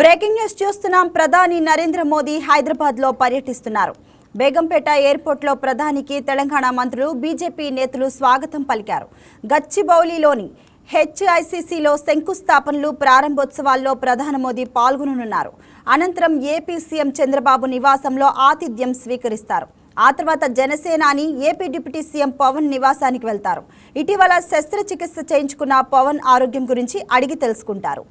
Breaking news చూస్తున్నాం. ప్రధాని నరేంద్ర మోదీ హైదరాబాద్ లో పర్యటిస్తున్నారు. బేగంపేట ఎయిర్పోర్ట్ లో ప్రధానికి తెలంగాణ మంత్రులు, బీజేపీ నేతలు స్వాగతం పలికారు. గచ్చిబౌలిలోని హెచ్ఐసిసిలో శంకుస్థాపనలు, ప్రారంభోత్సవాల్లో ప్రధాని మోదీ పాల్గొననున్నారు. అనంతరం ఏపీ సీఎం చంద్రబాబు నివాసంలో ఆతిథ్యం స్వీకరిస్తారు. ఆ తర్వాత జనసేనాని ఏపీ డిప్యూటీ సీఎం పవన్ నివాసానికి వెళ్తారు. ఇటీవల శస్త్రచికిత్స చేయించుకున్న పవన్ ఆరోగ్యం గురించి అడిగి తెలుసుకుంటారు.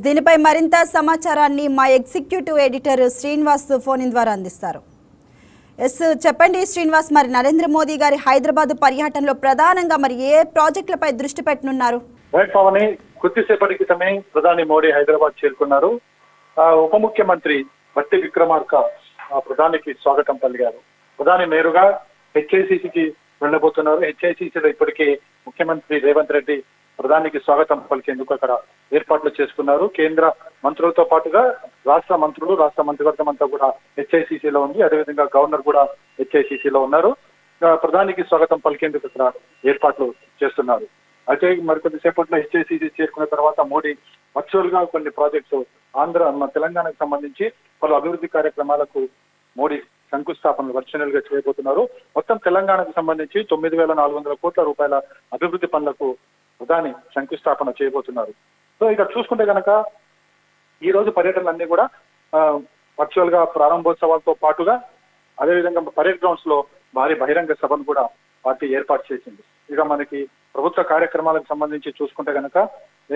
దీనిపై మరింత సమాచారాన్ని మా ఎగ్జిక్యూటివ్ ఎడిటర్ శ్రీనివాస్ ఫోన్ ద్వారా అందిస్తారు. చెప్పండి శ్రీనివాస్, మరి నరేంద్ర మోదీ గారి హైదరాబాద్ పర్యటనలో ప్రధానంగా మరి ఏ ప్రాజెక్టులపై దృష్టి పెట్టనున్నారు? కొద్దిసేపటి క్రితమే ప్రధాని మోడీ హైదరాబాద్ చేరుకున్నారు. ఉప ముఖ్యమంత్రి బట్టి విక్రమార్క ప్రధానికి స్వాగతం పలికారు. ప్రధాని నేరుగా హెచ్ఐసిసికి వెళ్లబోతున్నారు. హెచ్ఐసిసిలో ఇప్పటికే ముఖ్యమంత్రి రేవంత్ రెడ్డి ప్రధానికి స్వాగతం పలికేందుకు అక్కడ ఏర్పాట్లు చేసుకున్నారు. కేంద్ర మంత్రులతో పాటుగా రాష్ట్ర మంత్రివర్గం అంతా కూడా హెచ్ఐసిసిలో ఉంది. అదేవిధంగా గవర్నర్ కూడా హెచ్ఐసిసిలో ఉన్నారు. ప్రధానికి స్వాగతం పలికేందుకు అక్కడ ఏర్పాట్లు చేస్తున్నారు. అయితే మరికొద్దిసేపట్లో హెచ్ఐసిసి చేరుకున్న తర్వాత మోడీ వర్చువల్ గా కొన్ని ప్రాజెక్ట్స్ తెలంగాణకు సంబంధించి పలు అభివృద్ధి కార్యక్రమాలకు మోడీ శంకుస్థాపనలు వర్చువల్ గా చేయబోతున్నారు. మొత్తం తెలంగాణకు సంబంధించి 9,400 కోట్ల రూపాయల అభివృద్ధి పనులకు ప్రధాని శంకుస్థాపన చేయబోతున్నారు. సో ఇక చూసుకుంటే కనుక ఈ రోజు పర్యటనలన్నీ కూడా వర్చువల్ గా ప్రారంభోత్సవాలతో పాటుగా అదేవిధంగా పరేడ్ గ్రౌండ్స్ లో భారీ బహిరంగ సభను కూడా పార్టీ ఏర్పాటు చేసింది. ఇక మనకి ప్రభుత్వ కార్యక్రమాలకు సంబంధించి చూసుకుంటే కనుక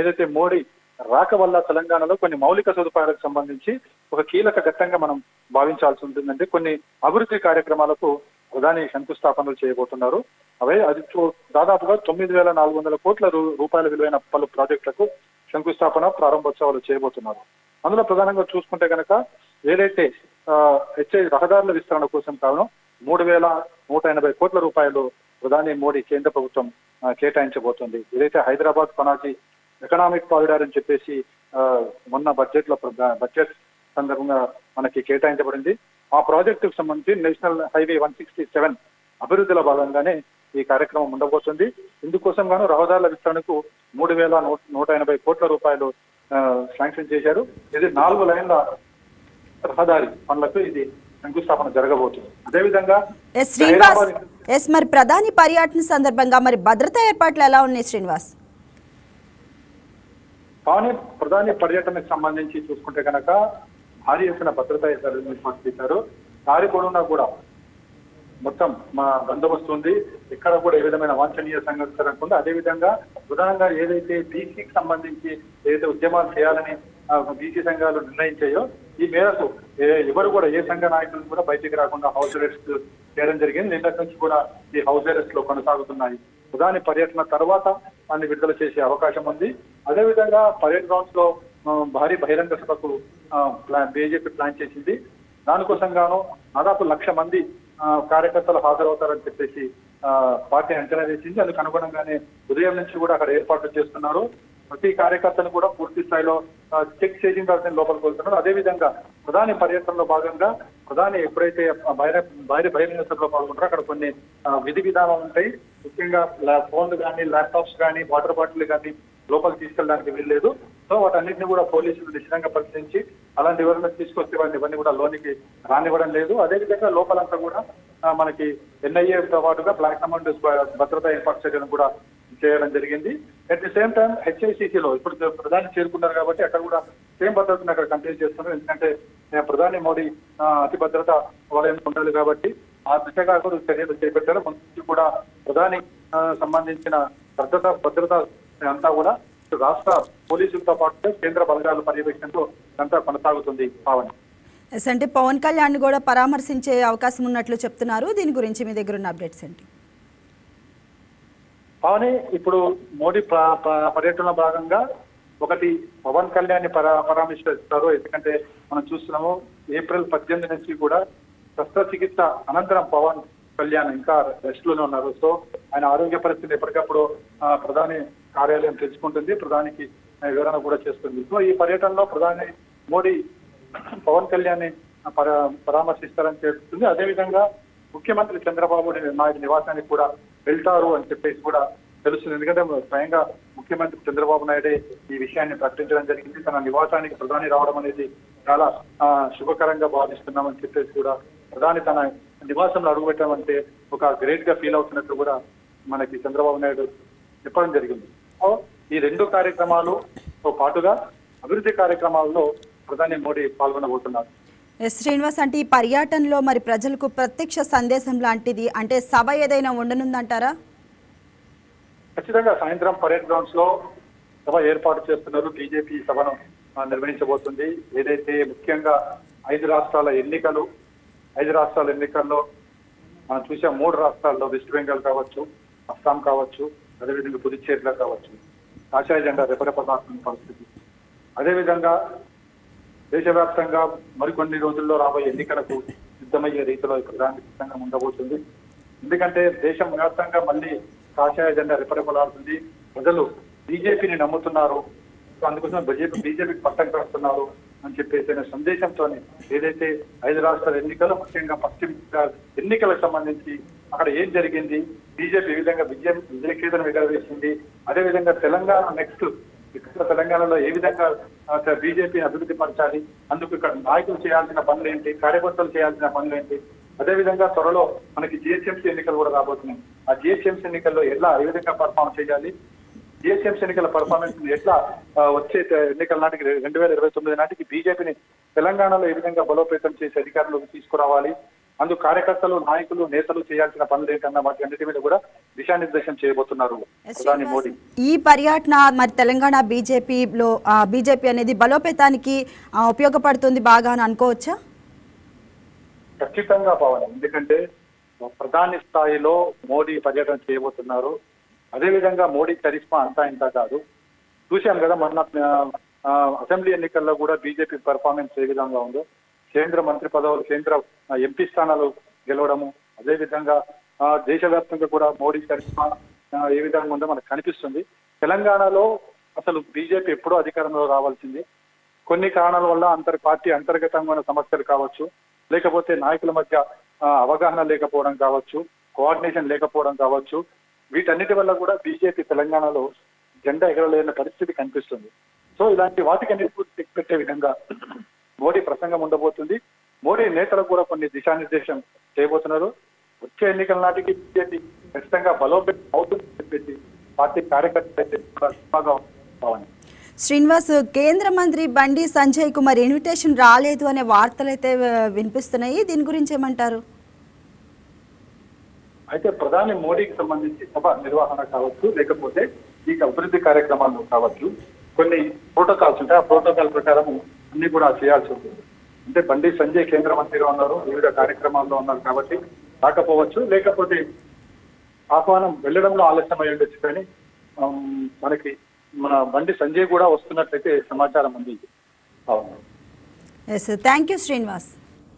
ఏదైతే మోడీ రాక వల్ల తెలంగాణలో కొన్ని మౌలిక సదుపాయాలకు సంబంధించి ఒక కీలక ఘట్టంగా మనం భావించాల్సి ఉంటుందంటే కొన్ని అభివృద్ధి కార్యక్రమాలకు ప్రధాని శంకుస్థాపనలు చేయబోతున్నారు. అది దాదాపుగా 9,400 కోట్ల రూపాయల విలువైన పలు ప్రాజెక్టులకు శంకుస్థాపన, ప్రారంభోత్సవాలు చేయబోతున్నారు. అందులో ప్రధానంగా చూసుకుంటే కనుక ఏదైతే రహదారుల విస్తరణ కోసం కారణం 3,180 కోట్ల రూపాయలు ప్రధాని మోడీ కేంద్ర ప్రభుత్వం కేటాయించబోతుంది. ఏదైతే హైదరాబాద్ పనాజీ ఎకనామిక్ కారిడార్ అని చెప్పేసి మొన్న బడ్జెట్ సందర్భంగా మనకి కేటాయించబడింది. ఆ ప్రాజెక్టుకు సంబంధించి నేషనల్ హైవే 167 అభివృద్ధిలో భాగంగానే ఈ కార్యక్రమం ఉండబోతుంది. ఇందుకోసం గాను రహదారుల విస్తరణకు 3,180 కోట్ల రూపాయలు శాంక్షన్ చేశారు. ఇది 4 లైన్ల రహదారి పనులకు ఇది శంకుస్థాపన జరగబోతుంది. అదేవిధంగా మరి ప్రధాని పర్యటన సందర్భంగా మరి భద్రతా ఏర్పాట్లు ఎలా ఉన్నాయి శ్రీనివాస్? ప్రధాని పర్యటనకు సంబంధించి చూసుకుంటే కనుక భారీ ఎత్తున భద్రతా ఏర్పాటు చేశారు. దారి పొడవునా కూడా మొత్తం మా బందోబస్తు ఉంది. ఇక్కడ కూడా ఏ విధమైన వాంఛనీయ సంఘటన జరగకుండా, అదేవిధంగా ప్రధానంగా ఏదైతే బీసీకి సంబంధించి ఏదైతే ఉద్యమాలు చేయాలని బీసీ సంఘాలు నిర్ణయించాయో ఈ మేరకు ఎవరు కూడా ఏ సంఘ నాయకులు కూడా బయటికి రాకుండా హౌస్ అరెస్ట్ చేయడం జరిగింది. నిన్నటి నుంచి కూడా ఈ హౌస్ అరెస్ట్ లో కొనసాగుతున్నాయి. ప్రధాని పర్యటన తర్వాత అన్ని విడుదల చేసే అవకాశం ఉంది. అదేవిధంగా పరేడ్ గ్రౌండ్స్ లో భారీ బహిరంగ సభకు బీజేపీ ప్లాన్ చేసింది. దానికోసం గాను దాదాపు 1,00,000 మంది కార్యకర్తలు హాజరవుతారని చెప్పేసి పార్టీ అంచనా వేసింది. అందుకు అనుగుణంగానే ఉదయం నుంచి కూడా అక్కడ ఏర్పాట్లు చేస్తున్నారు. ప్రతి కార్యకర్తను కూడా పూర్తి స్థాయిలో చెక్ చేసిన తర్వాత లోపలికి వెళ్తున్నారు. అదేవిధంగా ప్రధాని పర్యటనలో భాగంగా ప్రధాని ఎప్పుడైతే భారీ బహిరంగ సభలో పాల్గొంటారో అక్కడ కొన్ని విధి విధానాలు ఉంటాయి. ముఖ్యంగా ఫోన్లు కానీ, ల్యాప్టాప్స్ కానీ, వాటర్ బాటిల్ కానీ లోపలికి తీసుకెళ్ళడానికి వీల్లేదు. సో వాటన్నింటినీ కూడా పోలీసులు నిశ్చితంగా పరిశీలించి అలాంటి ఎవరైనా తీసుకొస్తే ఇవన్నీ కూడా లోనికి రానివ్వడం లేదు. అదేవిధంగా లోపలంతా కూడా మనకి ఎన్ఐఏతో పాటుగా బ్లాక్ కమాండోస్ భద్రతా ఏర్పాటు చేయడం జరిగింది. అట్ ది సేమ్ టైం హెచ్ఐసిసిలో ఇప్పుడు ప్రధాని చేరుకున్నారు కాబట్టి అక్కడ కూడా సేమ్ భద్రతను అక్కడ కంటిన్యూ చేస్తున్నారు. ఎందుకంటే ప్రధాని మోడీ అతి భద్రత వలయం ఉండాలి కాబట్టి ఆ దిశగా కూడా చర్యలు చేపట్టారు. ముందు కూడా ప్రధాని సంబంధించిన భద్రత అంతా కూడా ఇటు రాష్ట్ర పోలీసులతో పాటు కేంద్ర బలగాల పర్యవేక్షణలో అంతా కొనసాగుతుంది పావని. ఎస్, అంటే పవన్ కళ్యాణ్ కూడా పరామర్శించే అవకాశం ఉన్నట్లు చెప్తున్నారు. దీని గురించి మీ దగ్గర ఉన్న అప్డేట్స్ ఏంటి? పావని, ఇప్పుడు మోడీ పర్యటనలో భాగంగా ఒకటి పవన్ కళ్యాణ్ పరామర్శిస్తారు. ఎందుకంటే మనం చూస్తున్నాము ఏప్రిల్ 18 నుంచి కూడా శస్త్రచికిత్స అనంతరం పవన్ కళ్యాణ్ ఇంకా రెస్ట్ లోనే ఉన్నారు. సో ఆయన ఆరోగ్య పరిస్థితి ఎప్పటికప్పుడు ప్రధాని కార్యాలయం తెలుసుకుంటుంది, ప్రధానికి వివరణ కూడా చేస్తుంది. సో ఈ పర్యటనలో ప్రధాని మోడీ పవన్ కళ్యాణ్ పరామర్శిస్తారని చెప్తుంది. అదేవిధంగా ముఖ్యమంత్రి చంద్రబాబు నాయుడు నివాసానికి కూడా వెళ్తారు అని చెప్పేసి కూడా తెలుస్తుంది. ఎందుకంటే స్వయంగా ముఖ్యమంత్రి చంద్రబాబు నాయుడే ఈ విషయాన్ని ప్రకటించడం జరిగింది. తన నివాసానికి ప్రధాని రావడం అనేది చాలా శుభకరంగా భావిస్తున్నామని చెప్పేసి కూడా ప్రధాని తన నివాసంలో అడుగుపెట్టడం అంటే ఒక గ్రేట్ గా ఫీల్ అవుతున్నట్టు కూడా మనకి చంద్రబాబు నాయుడు చెప్పడం జరిగింది. సో ఈ రెండు కార్యక్రమాలతో పాటుగా అభివృద్ధి కార్యక్రమాల్లో ప్రధాని మోడీ పాల్గొనబోతున్నారు. ఎస్ శ్రీనివాస్, అంటే ఈ పర్యటనలో మరి ప్రజలకు ప్రత్యక్ష సందేశం లాంటిది అంటే సభ ఏదైనా ఉండనుందంటారా? ఖచ్చితంగా సాయంత్రం పరేడ్ గ్రౌండ్స్ లో సభ ఏర్పాటు చేస్తున్నారు. బీజేపీ సభను నిర్వహించబోతుంది. ఏదైతే ముఖ్యంగా 5 రాష్ట్రాల ఎన్నికల్లో మనం చూసే 3 రాష్ట్రాల్లో వెస్ట్ బెంగాల్ కావచ్చు, అస్సాం కావచ్చు, అదేవిధంగా పుదుచ్చేరిలో కావచ్చు కాషాయ జెండా రెపరెపలాడుతున్న పరిస్థితి. అదేవిధంగా దేశవ్యాప్తంగా మరికొన్ని రోజుల్లో రాబోయే ఎన్నికలకు సిద్ధమయ్యే రీతిలో ప్రధాని సిద్ధంగా ఉండబోతుంది. ఎందుకంటే దేశం వ్యాప్తంగా మళ్ళీ కాషాయ జెండా రెపరెపలాడుతుంది. ప్రజలు బీజేపీని నమ్ముతున్నారు. సో అందుకోసం బీజేపీకి పట్టం కడుతున్నారు అని చెప్పేసి సందేశంతో ఏదైతే 5 రాష్ట్రాల ఎన్నికలు, ముఖ్యంగా పశ్చిమ బెంగాల్ ఎన్నికలకు సంబంధించి అక్కడ ఏం జరిగింది, బీజేపీ ఏ విధంగా విజయకేతనం ఎగరవేసింది, అదేవిధంగా తెలంగాణ నెక్స్ట్ ఇక్కడ తెలంగాణలో ఏ విధంగా బీజేపీని అభివృద్ధి పరచాలి, అందుకు ఇక్కడ నాయకులు చేయాల్సిన పనులు ఏంటి, కార్యకర్తలు చేయాల్సిన పనులు ఏంటి, అదేవిధంగా త్వరలో మనకి జిహెచ్ఎంసీ ఎన్నికలు కూడా రాబోతున్నాయి. ఆ జిహెచ్ఎంసీ ఎన్నికల్లో ఏ విధంగా పర్ఫార్మ్ చేయాలి, జిహెచ్ఎంసీ ఎన్నికల పర్ఫార్మెన్స్ ఎట్లా వచ్చే ఎన్నికల నాటికి 2029 నాటికి బీజేపీని తెలంగాణలో ఏ విధంగా బలోపేతం చేసి అధికారంలోకి తీసుకురావాలి, అందుకు కార్యకర్తలు, నాయకులు, నేతలు చేయాల్సిన పనులు ఏంటన్న వాటి అన్నిటి మీద కూడా దిశానిర్దేశం చేయబోతున్నారు ప్రధాని మోడీ. ఈ పర్యటన మరి తెలంగాణ బీజేపీ అనేది బలోపేతానికి ఉపయోగపడుతుంది బాగా అని అనుకోవచ్చా? ఖచ్చితంగా పవన్, ఎందుకంటే ప్రధాని స్థాయిలో మోడీ పర్యటన చేయబోతున్నారు. అదేవిధంగా మోడీ చరిష్మా అంతా ఇంత కాదు. చూశాం కదా మొన్న అసెంబ్లీ ఎన్నికల్లో కూడా బీజేపీ పర్ఫార్మెన్స్ ఏ విధంగా ఉందో, కేంద్ర మంత్రి పదవులు, కేంద్ర ఎంపీ స్థానాలు గెలవడము, అదేవిధంగా దేశవ్యాప్తంగా కూడా మోడీ చరిష్మా ఏ విధంగా ఉందో మనకు కనిపిస్తుంది. తెలంగాణలో అసలు బీజేపీ ఎప్పుడో అధికారంలో రావాల్సింది. కొన్ని కారణాల వల్ల పార్టీ అంతర్గతంగా ఉన్న సమస్యలు కావచ్చు, లేకపోతే నాయకుల మధ్య అవగాహన లేకపోవడం కావచ్చు, కోఆర్డినేషన్ లేకపోవడం కావచ్చు, వీటన్నిటి వల్ల కూడా బీజేపీ తెలంగాణలో జెండా ఎగరలేని పరిస్థితి కనిపిస్తుంది. సో ఇలాంటి వాటికన్నిటి పెట్టే విధంగా మోడీ ప్రసంగం ఉండబోతుంది. మోడీ నేతలకు కూడా కొన్ని దిశానిర్దేశం చేయబోతున్నారు. వచ్చే ఎన్నికల నాటికి బీజేపీ ఖచ్చితంగా బలోపేతం అవుతుందని చెప్పేసి పార్టీ కార్యకర్తలు. శ్రీనివాస్, కేంద్ర మంత్రి బండి సంజయ్ కు మరి ఇన్విటేషన్ రాలేదు అనే వార్తలు అయితే వినిపిస్తున్నాయి. దీని గురించి ఏమంటారు? అయితే ప్రధాని మోడీకి సంబంధించి సభ నిర్వహణ కావచ్చు, లేకపోతే ఈ అభివృద్ధి కార్యక్రమాలు కావచ్చు, కొన్ని ప్రోటోకాల్స్ ఉంటాయి. ఆ ప్రోటోకాల్ ప్రకారం అన్ని కూడా చేయాల్సి ఉంటుంది. అంటే బండి సంజయ్ కేంద్ర మంత్రిగా ఉన్నారు, వివిధ కార్యక్రమాల్లో ఉన్నారు కాబట్టి రాకపోవచ్చు, లేకపోతే ఆహ్వానం వెళ్ళడంలో ఆలస్యం అయి ఉండొచ్చు. కానీ మనకి మన బండి సంజయ్ కూడా వస్తున్నట్లయితే సమాచారం ఉంది. అవును. Yes, thank you Srinivas.